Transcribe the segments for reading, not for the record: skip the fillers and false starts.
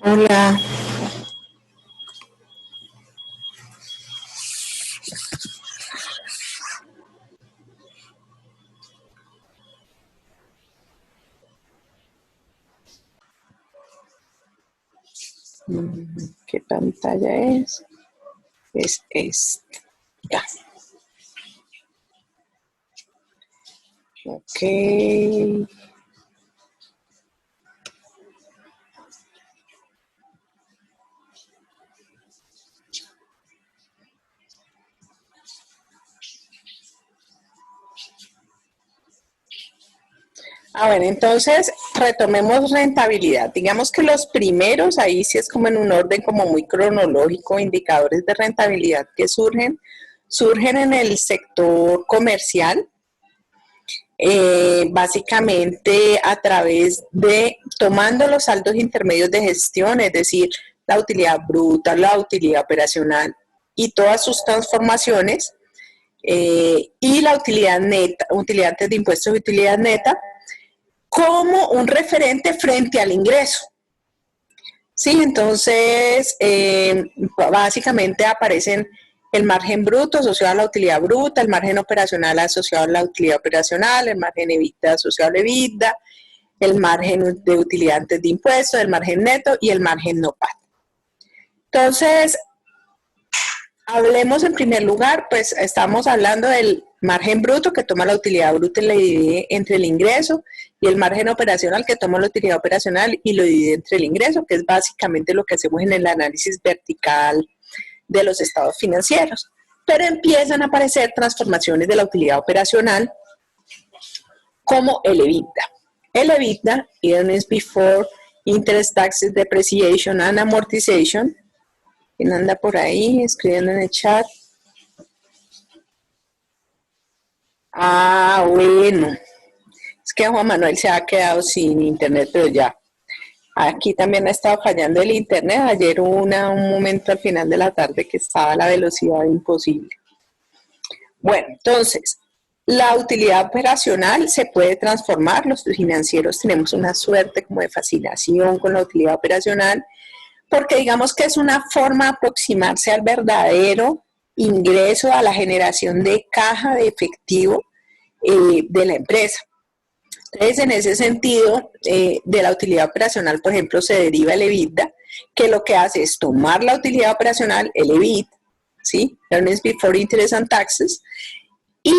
Hola, ¿qué pantalla es? Es esta. Ok. Bueno, entonces retomemos rentabilidad. Digamos que los primeros, ahí sí es como en un orden como muy cronológico, indicadores de rentabilidad que surgen en el sector comercial, básicamente a través de tomando los saldos intermedios de gestión, es decir, la utilidad bruta, la utilidad operacional y todas sus transformaciones, y la utilidad neta, utilidad antes de impuestos y utilidad neta, como un referente frente al ingreso. Sí, entonces básicamente aparecen el margen bruto asociado a la utilidad bruta, el margen operacional asociado a la utilidad operacional, el margen EBITDA asociado a la EBITDA, el margen de utilidad antes de impuestos, el margen neto y el margen no PAT. Entonces, hablemos en primer lugar, pues estamos hablando del margen bruto que toma la utilidad bruta y la divide entre el ingreso, y el margen operacional que toma la utilidad operacional y lo divide entre el ingreso, que es básicamente lo que hacemos en el análisis vertical de los estados financieros. Pero empiezan a aparecer transformaciones de la utilidad operacional como el EBITDA. El EBITDA, Earnings Before Interest, Taxes, Depreciation and Amortization. ¿Quién anda por ahí escribiendo en el chat? Bueno. Es que Juan Manuel se ha quedado sin internet, pero ya. Aquí también ha estado fallando el internet. Ayer hubo un momento al final de la tarde que estaba a la velocidad imposible. Bueno, entonces, la utilidad operacional se puede transformar. Los financieros tenemos una suerte como de fascinación con la utilidad operacional, porque digamos que es una forma de aproximarse al verdadero ingreso, a la generación de caja de efectivo de la empresa. Entonces, en ese sentido, de la utilidad operacional, por ejemplo, se deriva el EBITDA, que lo que hace es tomar la utilidad operacional, el EBIT, ¿sí? Earnings Before Interest and Taxes, y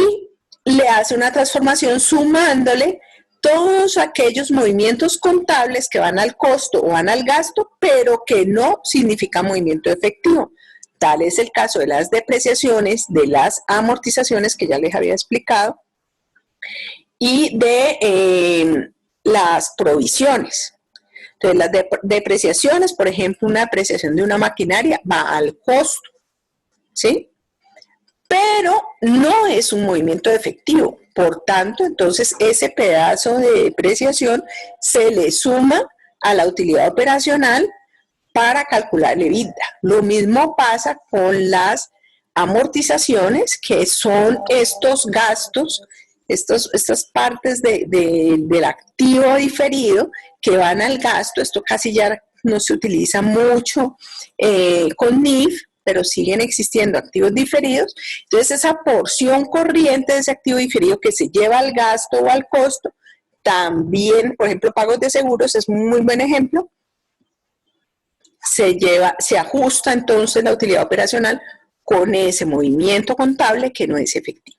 le hace una transformación sumándole todos aquellos movimientos contables que van al costo o van al gasto, pero que no significan movimiento efectivo. Tal es el caso de las depreciaciones, de las amortizaciones, que ya les había explicado, y de las provisiones. Entonces, las depreciaciones, por ejemplo, una depreciación de una maquinaria va al costo, ¿sí? Pero no es un movimiento efectivo. Por tanto, entonces ese pedazo de depreciación se le suma a la utilidad operacional para calcular el EBITDA. Lo mismo pasa con las amortizaciones, que son estos gastos, estas partes del activo diferido que van al gasto. Esto casi ya no se utiliza mucho con NIF, pero siguen existiendo activos diferidos. Entonces, esa porción corriente de ese activo diferido que se lleva al gasto o al costo, también, por ejemplo, pagos de seguros es un muy buen ejemplo, se ajusta entonces la utilidad operacional con ese movimiento contable que no es efectivo.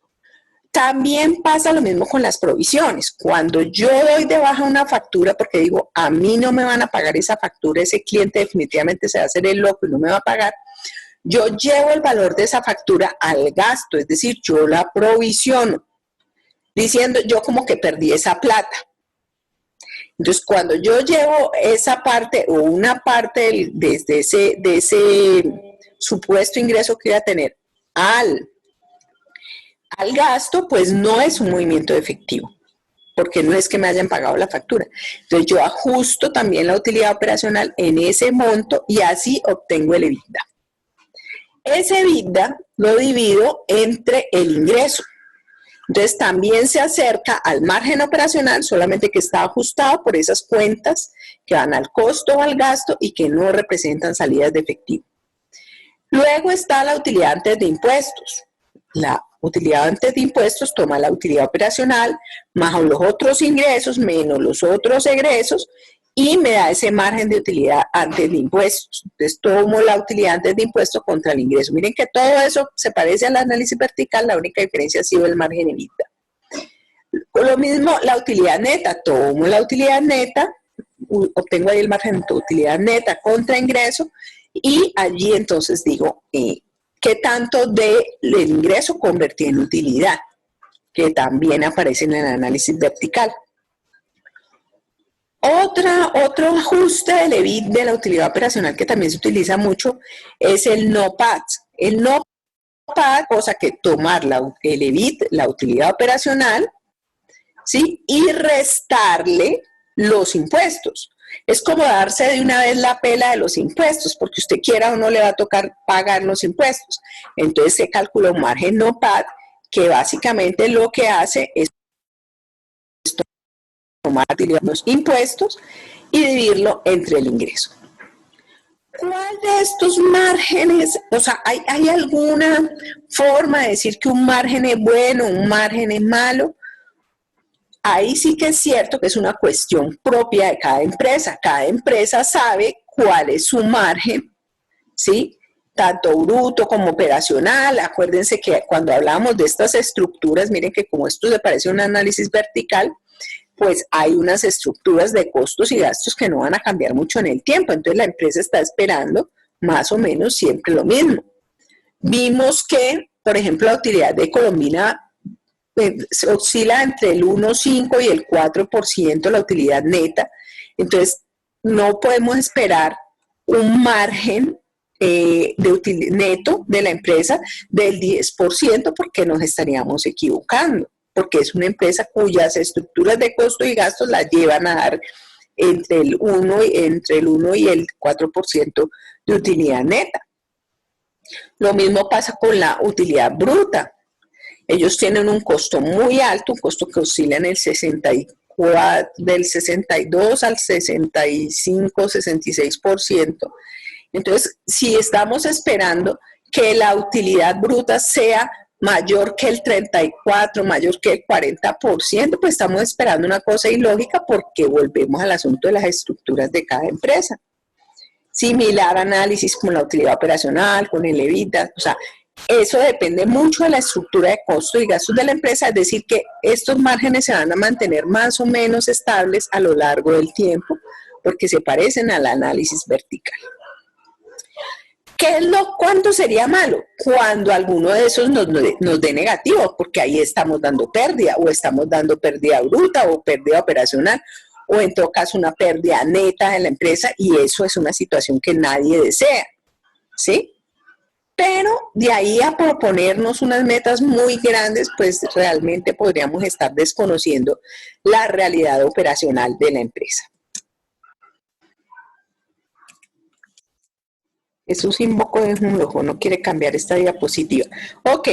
También pasa lo mismo con las provisiones. Cuando yo doy de baja una factura porque digo, a mí no me van a pagar esa factura, ese cliente definitivamente se va a hacer el loco y no me va a pagar, yo llevo el valor de esa factura al gasto, es decir, yo la provisiono, diciendo yo como que perdí esa plata. Entonces, cuando yo llevo esa parte o una parte de ese supuesto ingreso que voy a tener al gasto, pues no es un movimiento efectivo, porque no es que me hayan pagado la factura. Entonces, yo ajusto también la utilidad operacional en ese monto y así obtengo el EBITDA. Ese EBITDA lo divido entre el ingreso. Entonces también se acerca al margen operacional, solamente que está ajustado por esas cuentas que van al costo o al gasto y que no representan salidas de efectivo. Luego está la utilidad antes de impuestos. La utilidad antes de impuestos toma la utilidad operacional más los otros ingresos menos los otros egresos y me da ese margen de utilidad antes de impuestos. Entonces tomo la utilidad antes de impuestos contra el ingreso. Miren que todo eso se parece al análisis vertical, la única diferencia ha sido el margen EBITDA. Con lo mismo, la utilidad neta, tomo la utilidad neta, obtengo ahí el margen de utilidad neta contra ingreso y allí entonces digo, ¿qué tanto del ingreso convertí en utilidad? Que también aparece en el análisis vertical. Otro ajuste del EBIT de la utilidad operacional que también se utiliza mucho es el NOPAT. El NOPAT, cosa que tomar el EBIT, la utilidad operacional, ¿sí? Y restarle los impuestos. Es como darse de una vez la pela de los impuestos, porque usted quiera o no le va a tocar pagar los impuestos. Entonces se calcula un margen NOPAT que básicamente lo que hace es tomar los impuestos y dividirlo entre el ingreso. ¿Cuál de estos márgenes, o sea, hay alguna forma de decir que un margen es bueno, un margen es malo? Ahí sí que es cierto que es una cuestión propia de cada empresa. Cada empresa sabe cuál es su margen, ¿sí? Tanto bruto como operacional. Acuérdense que cuando hablamos de estas estructuras, miren que como esto le parece un análisis vertical, pues hay unas estructuras de costos y gastos que no van a cambiar mucho en el tiempo. Entonces la empresa está esperando más o menos siempre lo mismo. Vimos que, por ejemplo, la utilidad de Colombina oscila entre el 1,5 y el 4% la utilidad neta. Entonces no podemos esperar un margen neto de la empresa del 10% porque nos estaríamos equivocando, porque es una empresa cuyas estructuras de costo y gastos las llevan a dar entre el 1 y el 4% de utilidad neta. Lo mismo pasa con la utilidad bruta. Ellos tienen un costo muy alto, un costo que oscila en el 64, del 62 al 65, 66%. Entonces, si estamos esperando que la utilidad bruta sea mayor que el 34, mayor que el 40%, pues estamos esperando una cosa ilógica porque volvemos al asunto de las estructuras de cada empresa. Similar análisis con la utilidad operacional, con el EBITDA, o sea, eso depende mucho de la estructura de costos y gastos de la empresa, es decir, que estos márgenes se van a mantener más o menos estables a lo largo del tiempo porque se parecen al análisis vertical. ¿Cuánto sería malo? Cuando alguno de esos nos dé negativo, porque ahí estamos dando pérdida, o estamos dando pérdida bruta o pérdida operacional, o en todo caso una pérdida neta en la empresa, y eso es una situación que nadie desea, ¿sí? Pero de ahí a proponernos unas metas muy grandes, pues realmente podríamos estar desconociendo la realidad operacional de la empresa. Jesús invocó de un ojo, no quiere cambiar esta diapositiva. Ok,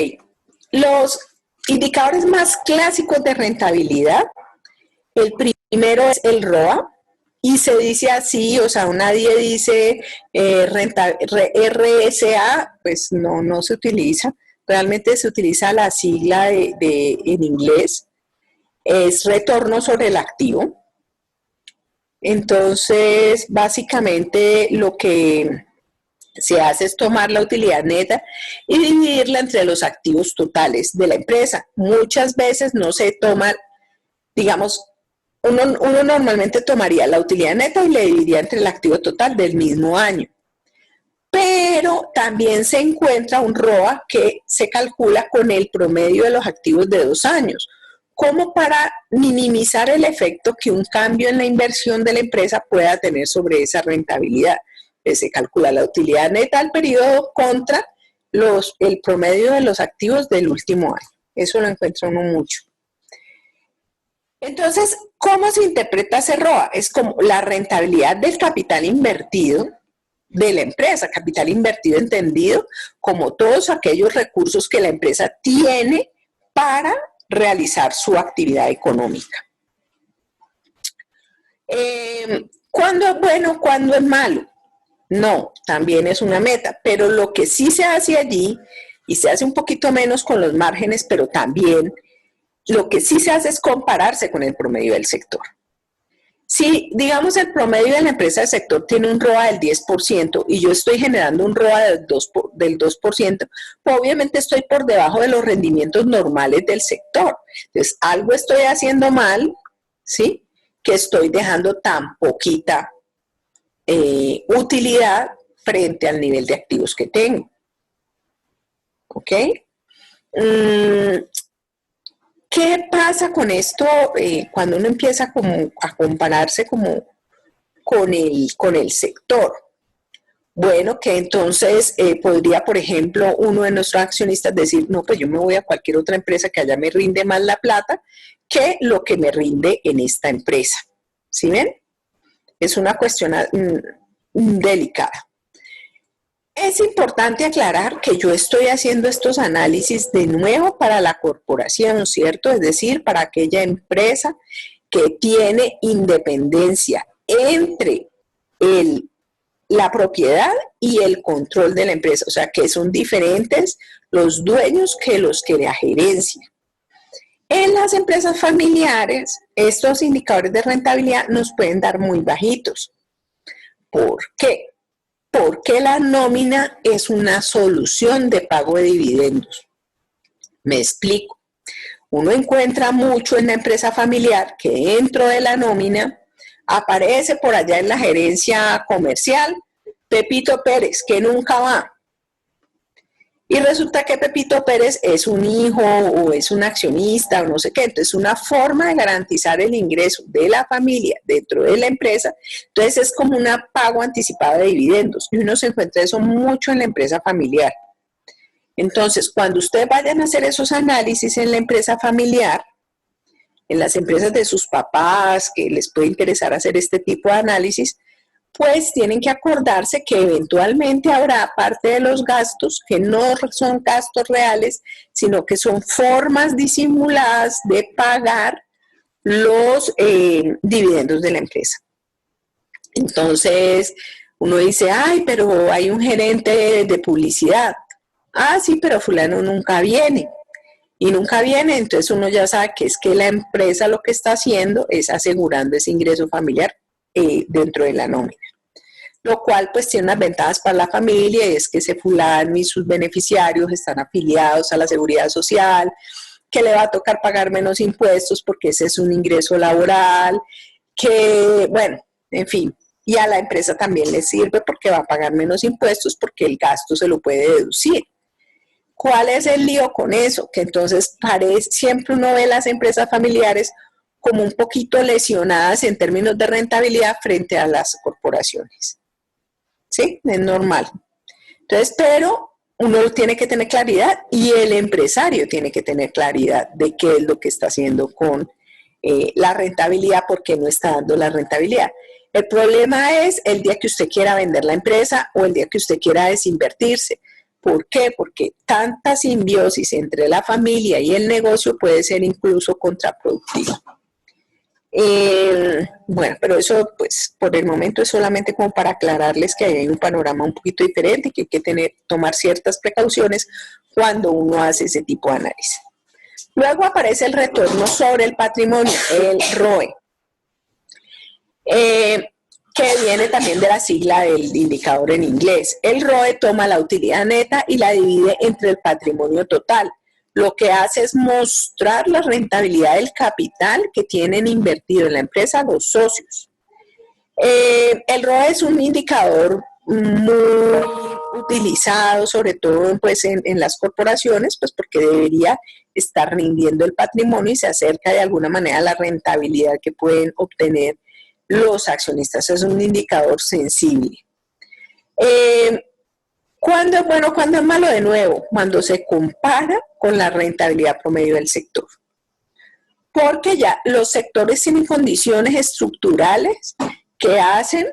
los indicadores más clásicos de rentabilidad, el primero es el ROA, y se dice así, o sea, nadie dice RSA, pues no se utiliza, realmente se utiliza la sigla en inglés, es retorno sobre el activo. Entonces, básicamente lo que se hace es tomar la utilidad neta y dividirla entre los activos totales de la empresa. Muchas veces no se toma, digamos, uno normalmente tomaría la utilidad neta y le dividiría entre el activo total del mismo año. Pero también se encuentra un ROA que se calcula con el promedio de los activos de 2 años, como para minimizar el efecto que un cambio en la inversión de la empresa pueda tener sobre esa rentabilidad. Se calcula la utilidad neta al periodo contra el promedio de los activos del último año. Eso lo encuentra uno mucho. Entonces, ¿cómo se interpreta ese ROA? Es como la rentabilidad del capital invertido de la empresa, capital invertido entendido como todos aquellos recursos que la empresa tiene para realizar su actividad económica. ¿Cuándo es bueno, cuándo es malo? No, también es una meta, pero lo que sí se hace allí, y se hace un poquito menos con los márgenes, pero también lo que sí se hace es compararse con el promedio del sector. Si, digamos, el promedio de la empresa del sector tiene un ROA del 10% y yo estoy generando un ROA del 2%, pues obviamente estoy por debajo de los rendimientos normales del sector. Entonces, algo estoy haciendo mal, ¿sí? Que estoy dejando tan poquita utilidad frente al nivel de activos que tengo. ¿Ok? ¿Qué pasa con esto cuando uno empieza como a compararse como con el sector? Bueno, que entonces podría, por ejemplo, uno de nuestros accionistas decir, no, pues yo me voy a cualquier otra empresa que allá me rinde más la plata que lo que me rinde en esta empresa. ¿Sí ven? Es una cuestión delicada. Es importante aclarar que yo estoy haciendo estos análisis de nuevo para la corporación, ¿cierto? Es decir, para aquella empresa que tiene independencia entre la propiedad y el control de la empresa, o sea, que son diferentes los dueños que los que la gerencia. En las empresas familiares, estos indicadores de rentabilidad nos pueden dar muy bajitos. ¿Por qué? Porque la nómina es una solución de pago de dividendos. Me explico. Uno encuentra mucho en la empresa familiar que dentro de la nómina aparece por allá en la gerencia comercial Pepito Pérez, que nunca va. Y resulta que Pepito Pérez es un hijo o es un accionista o no sé qué. Entonces, una forma de garantizar el ingreso de la familia dentro de la empresa, entonces es como un pago anticipado de dividendos. Y uno se encuentra eso mucho en la empresa familiar. Entonces, cuando ustedes vayan a hacer esos análisis en la empresa familiar, en las empresas de sus papás, que les puede interesar hacer este tipo de análisis, pues tienen que acordarse que eventualmente habrá parte de los gastos que no son gastos reales, sino que son formas disimuladas de pagar los dividendos de la empresa. Entonces, uno dice, ay, pero hay un gerente de publicidad. Ah, sí, pero fulano nunca viene. Y nunca viene, entonces uno ya sabe que es que la empresa lo que está haciendo es asegurando ese ingreso familiar dentro de la nómina. Lo cual pues tiene unas ventajas para la familia, y es que ese fulano y sus beneficiarios están afiliados a la seguridad social, que le va a tocar pagar menos impuestos porque ese es un ingreso laboral, que bueno, en fin, y a la empresa también le sirve porque va a pagar menos impuestos porque el gasto se lo puede deducir. ¿Cuál es el lío con eso? Que entonces siempre uno ve las empresas familiares como un poquito lesionadas en términos de rentabilidad frente a las corporaciones. ¿Sí? Es normal. Entonces, pero uno tiene que tener claridad y el empresario tiene que tener claridad de qué es lo que está haciendo con la rentabilidad, por qué no está dando la rentabilidad. El problema es el día que usted quiera vender la empresa o el día que usted quiera desinvertirse. ¿Por qué? Porque tanta simbiosis entre la familia y el negocio puede ser incluso contraproductiva. Bueno, pero eso pues por el momento es solamente como para aclararles que hay un panorama un poquito diferente y que hay que tomar ciertas precauciones cuando uno hace ese tipo de análisis. Luego aparece el retorno sobre el patrimonio, el ROE, que viene también de la sigla del indicador en inglés. El ROE toma la utilidad neta y la divide entre el patrimonio total. Lo que hace es mostrar la rentabilidad del capital que tienen invertido en la empresa los socios. El ROE es un indicador muy utilizado, sobre todo pues, en las corporaciones, pues porque debería estar rindiendo el patrimonio y se acerca de alguna manera a la rentabilidad que pueden obtener los accionistas. Es un indicador sensible. ¿Cuándo es bueno, cuándo es malo? De nuevo, cuando se compara con la rentabilidad promedio del sector. Porque ya los sectores tienen condiciones estructurales que hacen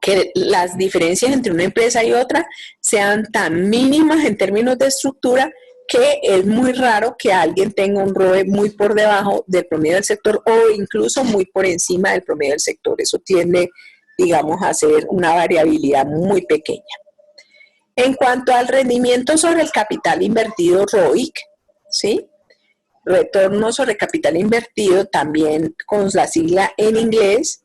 que las diferencias entre una empresa y otra sean tan mínimas en términos de estructura porque es muy raro que alguien tenga un ROE muy por debajo del promedio del sector o incluso muy por encima del promedio del sector. Eso tiende, digamos, a ser una variabilidad muy pequeña. En cuanto al rendimiento sobre el capital invertido ROIC, ¿sí? Retorno sobre capital invertido, también con la sigla en inglés,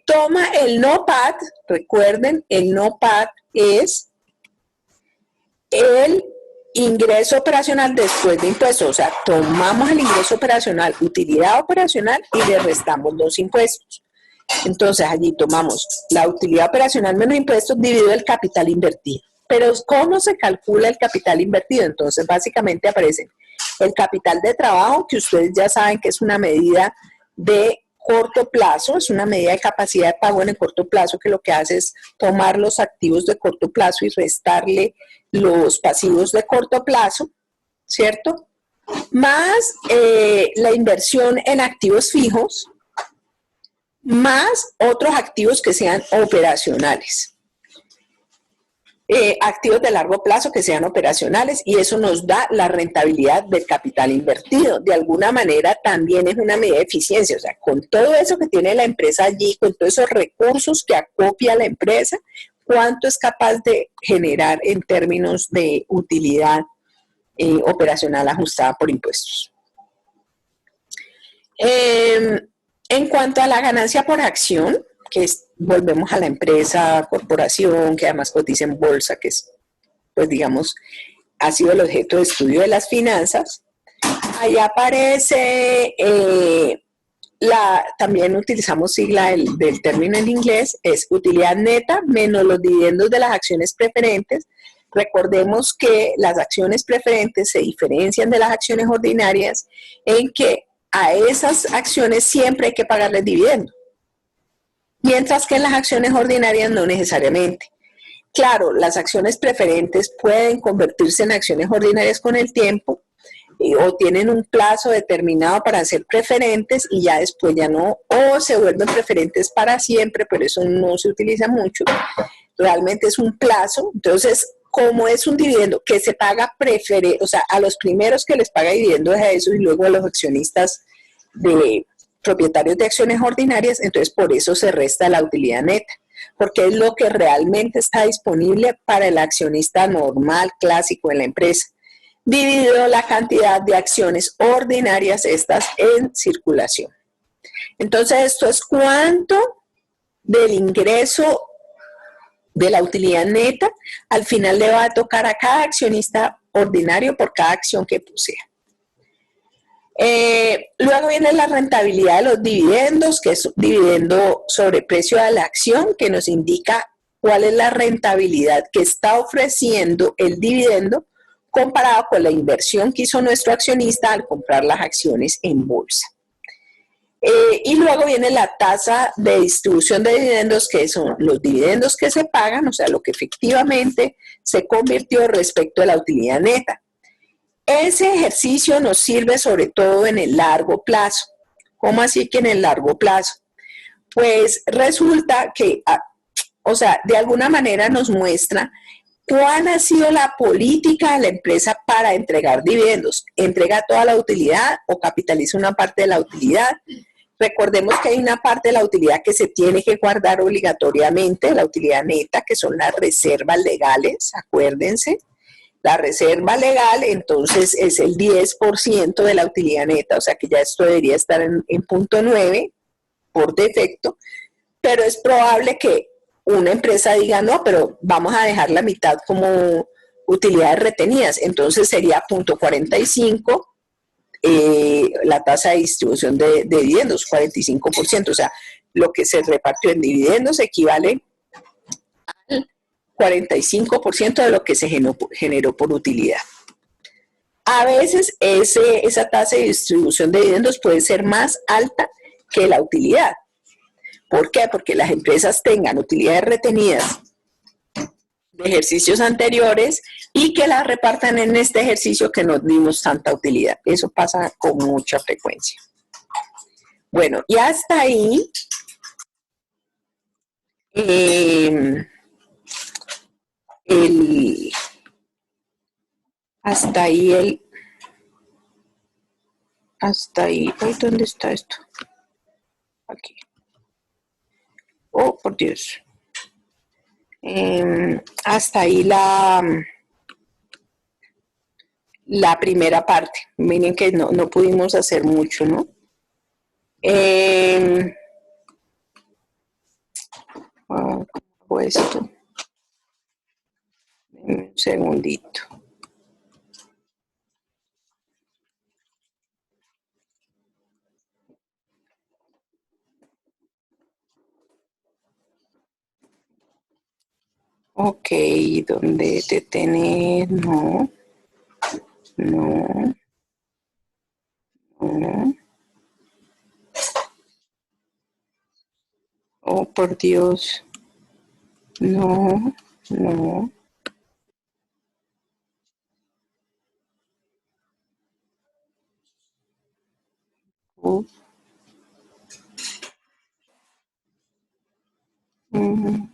toma el NOPAT. Recuerden, el NOPAT es el ingreso operacional después de impuestos. O sea, tomamos el ingreso operacional, utilidad operacional, y le restamos los impuestos. Entonces, allí tomamos la utilidad operacional menos impuestos dividido el capital invertido. Pero, ¿cómo se calcula el capital invertido? Entonces, básicamente aparece el capital de trabajo, que ustedes ya saben que es una medida de corto plazo, es una medida de capacidad de pago en el corto plazo, que lo que hace es tomar los activos de corto plazo y restarle los pasivos de corto plazo, ¿cierto? Más la inversión en activos fijos, más otros activos que sean operacionales. Activos de largo plazo que sean operacionales, y eso nos da la rentabilidad del capital invertido. De alguna manera también es una medida de eficiencia, o sea, con todo eso que tiene la empresa allí, con todos esos recursos que acopia la empresa, cuánto es capaz de generar en términos de utilidad operacional ajustada por impuestos. En cuanto a la ganancia por acción, que volvemos a la empresa, corporación, que además cotiza en bolsa, que es, pues digamos, ha sido el objeto de estudio de las finanzas. Ahí aparece, también utilizamos sigla del término en inglés, es utilidad neta menos los dividendos de las acciones preferentes. Recordemos que las acciones preferentes se diferencian de las acciones ordinarias en que a esas acciones siempre hay que pagarles dividendos, mientras que en las acciones ordinarias no necesariamente. Claro, las acciones preferentes pueden convertirse en acciones ordinarias con el tiempo, o tienen un plazo determinado para ser preferentes y ya después ya no, o se vuelven preferentes para siempre, pero eso no se utiliza mucho. Realmente es un plazo. Entonces, como es un dividendo que se paga o sea, a los primeros que les paga dividendos es a eso, y luego a los accionistas de propietarios de acciones ordinarias, entonces por eso se resta la utilidad neta, porque es lo que realmente está disponible para el accionista normal, clásico en la empresa, dividido la cantidad de acciones ordinarias estas en circulación. Entonces, esto es cuánto del ingreso de la utilidad neta al final le va a tocar a cada accionista ordinario por cada acción que posea. Luego viene la rentabilidad de los dividendos, que es dividendo sobre precio de la acción, que nos indica cuál es la rentabilidad que está ofreciendo el dividendo comparado con la inversión que hizo nuestro accionista al comprar las acciones en bolsa. Y luego viene la tasa de distribución de dividendos, que son los dividendos que se pagan, o sea, lo que efectivamente se convirtió respecto a la utilidad neta. Ese ejercicio nos sirve sobre todo en el largo plazo. ¿Cómo así que en el largo plazo? Pues resulta que, o sea, de alguna manera nos muestra cuál ha sido la política de la empresa para entregar dividendos. ¿Entrega toda la utilidad o capitaliza una parte de la utilidad? Recordemos que hay una parte de la utilidad que se tiene que guardar obligatoriamente, la utilidad neta, que son las reservas legales, acuérdense. La reserva legal, entonces, es el 10% de la utilidad neta, o sea que ya esto debería estar en punto 9 por defecto, pero es probable que una empresa diga, no, pero vamos a dejar la mitad como utilidades retenidas, entonces sería punto 45 la tasa de distribución de dividendos, 45%, o sea, lo que se repartió en dividendos equivale al 45% de lo que se generó por utilidad. A veces esa tasa de distribución de dividendos puede ser más alta que la utilidad. ¿Por qué? Porque las empresas tengan utilidades retenidas de ejercicios anteriores y que las repartan en este ejercicio que no dimos tanta utilidad. Eso pasa con mucha frecuencia. Bueno, y hasta ahí hasta ahí hasta ahí, ay, ¿dónde está esto? Aquí. Oh, por Dios. Hasta ahí la primera parte. Miren que no pudimos hacer mucho, ¿no? ¿Cómo hago esto? Un segundito. Ok, ¿dónde detener? No, no, no. Oh, por Dios. No, no. Oh, mm.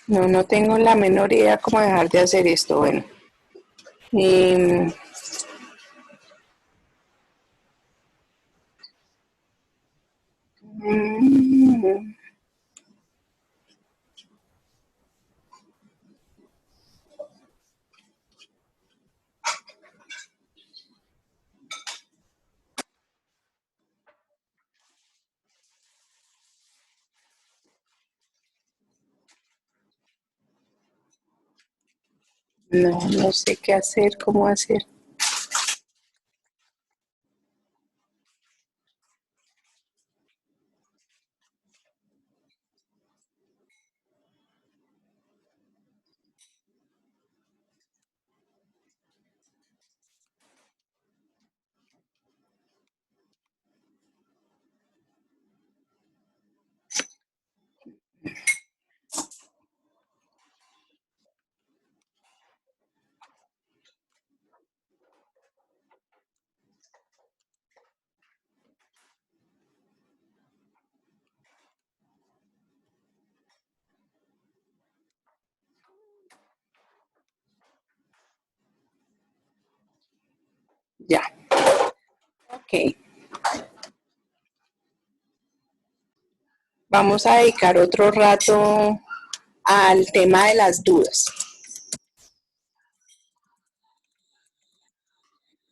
No tengo la menor idea cómo dejar de hacer esto. Bueno. Eh, mm, no sé qué hacer, cómo hacer. Ya, ok. Vamos a dedicar otro rato al tema de las dudas.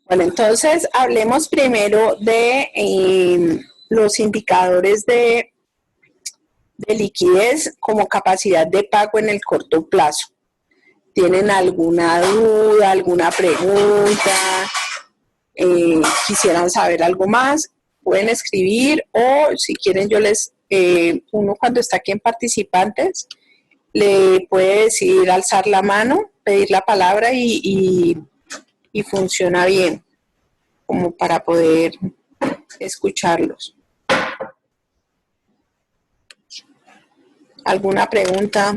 Bueno, entonces hablemos primero de los indicadores de liquidez como capacidad de pago en el corto plazo. ¿Tienen alguna duda, alguna pregunta? ¿Quisieran saber algo más? Pueden escribir o si quieren uno cuando está aquí en participantes, le puede decir alzar la mano, pedir la palabra y funciona bien, como para poder escucharlos. ¿Alguna pregunta?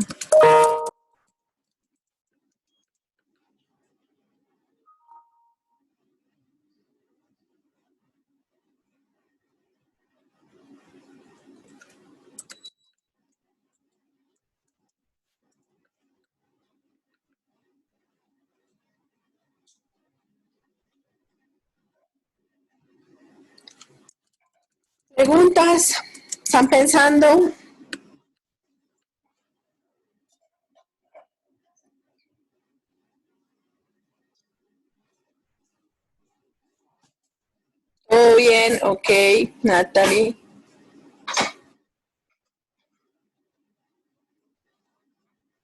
¿Preguntas? ¿Están pensando? ¿Todo bien? Ok, Natalie.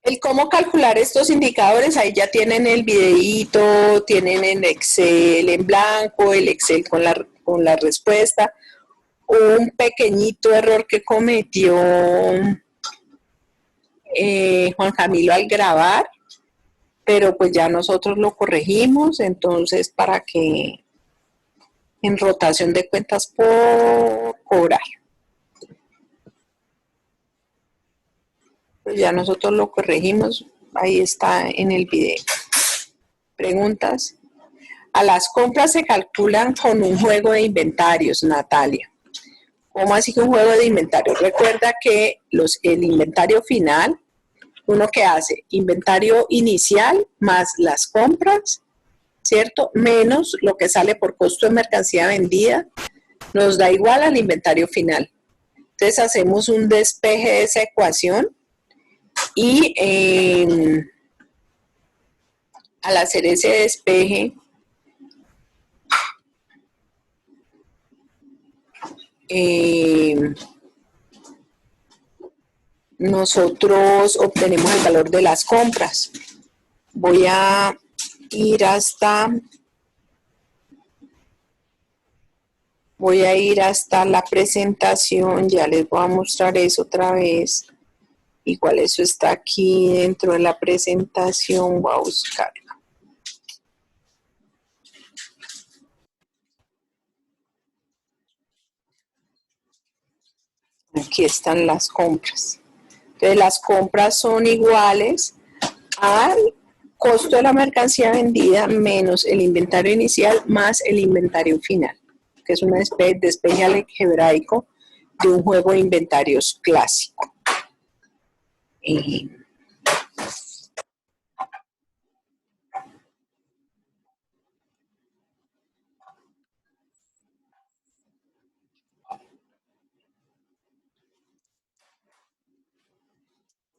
El cómo calcular estos indicadores, ahí ya tienen el videíto, tienen el Excel en blanco, el Excel con la respuesta. Un pequeñito error que cometió Juan Camilo al grabar, pero pues ya nosotros lo corregimos, entonces para que en rotación de cuentas por cobrar. Pues ya nosotros lo corregimos, ahí está en el video. Preguntas. A las compras se calculan con un juego de inventarios, Natalia. ¿Cómo así que un juego de inventario? Recuerda que el inventario final, uno que hace inventario inicial más las compras, ¿cierto? Menos lo que sale por costo de mercancía vendida, nos da igual al inventario final. Entonces hacemos un despeje de esa ecuación y al hacer ese despeje, nosotros obtenemos el valor de las compras. Voy a ir hasta la presentación, ya les voy a mostrar eso otra vez. Igual eso está aquí dentro de la presentación, voy a buscarla. Aquí están las compras. Entonces las compras son iguales al costo de la mercancía vendida menos el inventario inicial más el inventario final, que es una despeje algebraico de un juego de inventarios clásico.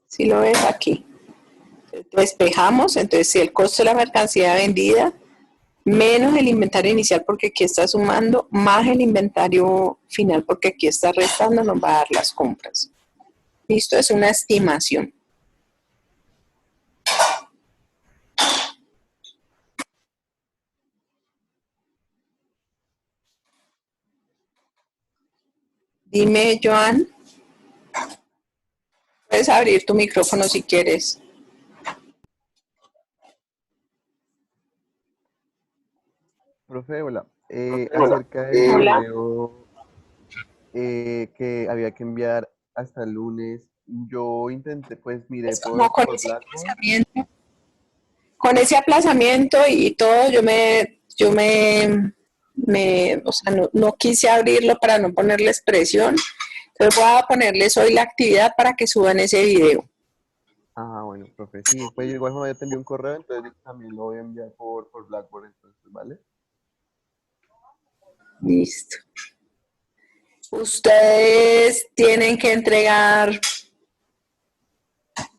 Si lo ves aquí, despejamos, entonces si el costo de la mercancía vendida menos el inventario inicial porque aquí está sumando, más el inventario final porque aquí está restando, nos va a dar las compras. Listo, es una estimación. Dime, Joan. Puedes abrir tu micrófono si quieres. Profe, hola. Acerca del video que había que enviar hasta el lunes, yo intenté, pues miré Es como por Blackboard. Con ese aplazamiento y todo, o sea, no quise abrirlo para no ponerles presión. Entonces voy a ponerles hoy la actividad para que suban ese video. Ah, bueno, profe, sí, pues yo igual me te envié un correo, entonces también lo voy a enviar por Blackboard, entonces, ¿vale? Listo. Ustedes tienen que entregar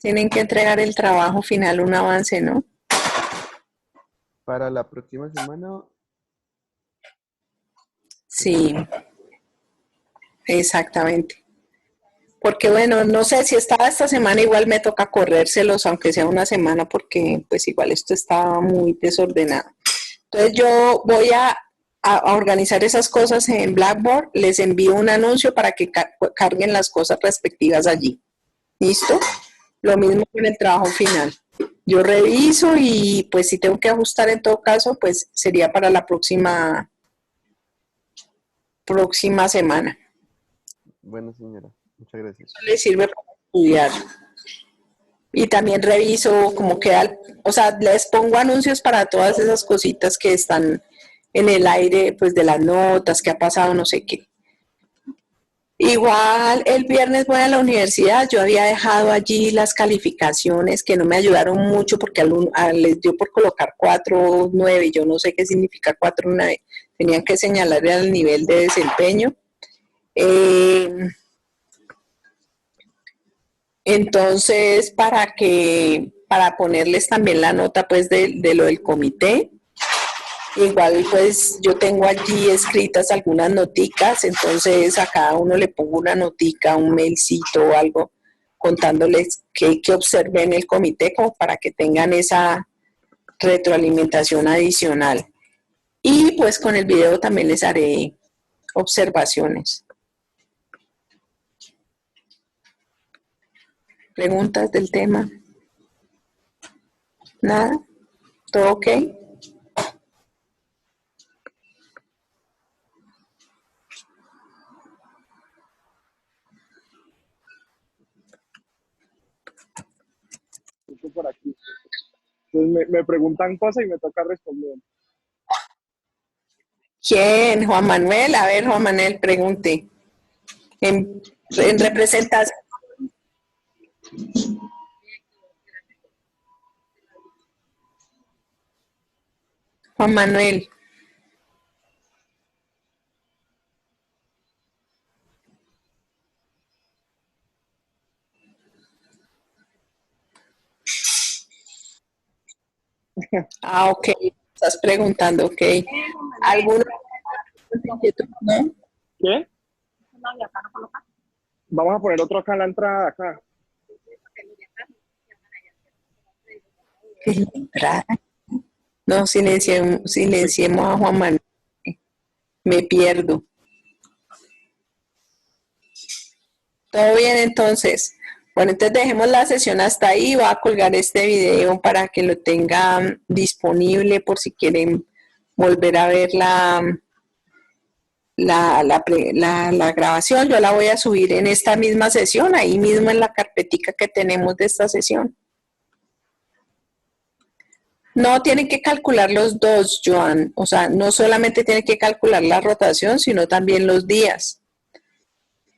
el trabajo final, un avance, ¿no? Para la próxima semana. Sí, exactamente. Porque bueno, no sé si estaba esta semana, igual me toca corrérselos, aunque sea una semana, porque pues igual esto estaba muy desordenado. Entonces yo voy a organizar esas cosas en Blackboard, les envío un anuncio para que carguen las cosas respectivas allí. ¿Listo? Lo mismo con el trabajo final. Yo reviso y pues si tengo que ajustar en todo caso, pues sería para la próxima semana. Bueno, señora, muchas gracias. Eso les sirve para estudiar. Y también reviso cómo queda, o sea, les pongo anuncios para todas esas cositas que están en el aire, pues de las notas, que ha pasado, no sé qué. Igual el viernes voy a la universidad, yo había dejado allí las calificaciones que no me ayudaron mucho porque les dio por colocar 4.9, yo no sé qué significa 4.9, tenían que señalar el nivel de desempeño. Entonces, para ponerles también la nota pues de lo del comité, igual pues yo tengo allí escritas algunas noticas, entonces a cada uno le pongo una notica, un mailcito o algo contándoles que observé en el comité como para que tengan esa retroalimentación adicional. Y pues con el video también les haré observaciones. ¿Preguntas del tema? ¿Nada? ¿Todo ok? Por aquí. Entonces me preguntan cosas y me toca responder. ¿Quién? Juan Manuel. A ver, Juan Manuel, pregunte. en representación. Juan Manuel. Ah, ok. Estás preguntando, ok. ¿Alguna inquietud? ¿No? ¿Qué? Vamos a poner otro acá en la entrada, acá. ¿Qué entrada? No, silenciemos a Juan Manuel. Me pierdo. ¿Todo bien entonces? Bueno, entonces dejemos la sesión hasta ahí. Voy a colgar este video para que lo tengan disponible por si quieren volver a ver la grabación. Yo la voy a subir en esta misma sesión, ahí mismo en la carpetica que tenemos de esta sesión. No tienen que calcular los dos, Joan. O sea, no solamente tienen que calcular la rotación, sino también los días.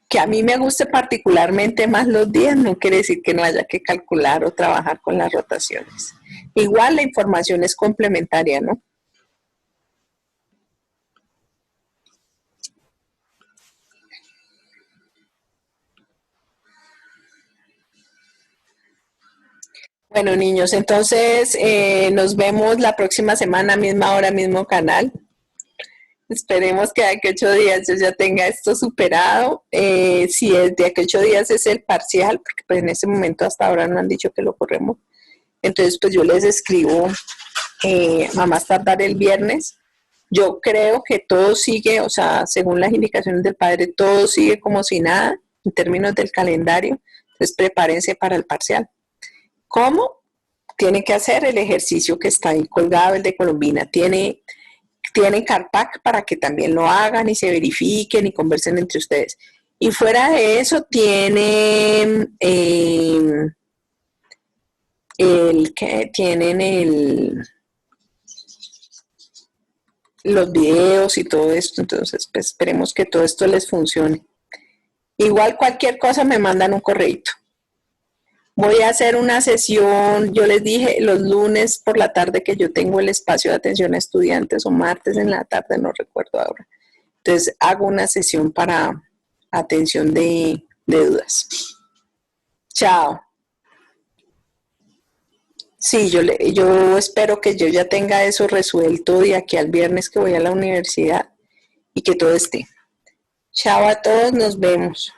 Que a mí me guste particularmente más los días no quiere decir que no haya que calcular o trabajar con las rotaciones. Igual la información es complementaria, ¿no? Bueno, niños, entonces nos vemos la próxima semana, misma hora, mismo canal. Esperemos que de aquí a 8 días yo ya tenga esto superado. Si es de aquí a 8 días es el parcial, porque pues en este momento hasta ahora no han dicho que lo corremos. Entonces pues yo les escribo a más tardar el viernes. Yo creo que todo sigue, o sea, según las indicaciones del padre, todo sigue como si nada en términos del calendario. Entonces prepárense para el parcial. ¿Cómo? Tienen que hacer el ejercicio que está ahí colgado, el de Colombina. Tienen Carpac para que también lo hagan y se verifiquen y conversen entre ustedes. Y fuera de eso tienen los videos y todo esto. Entonces, pues esperemos que todo esto les funcione. Igual cualquier cosa me mandan un correíto. Voy a hacer una sesión, yo les dije, los lunes por la tarde que yo tengo el espacio de atención a estudiantes o martes en la tarde, no recuerdo ahora. Entonces hago una sesión para atención de dudas. Chao. Sí, yo espero que yo ya tenga eso resuelto de aquí al viernes que voy a la universidad y que todo esté. Chao a todos, nos vemos.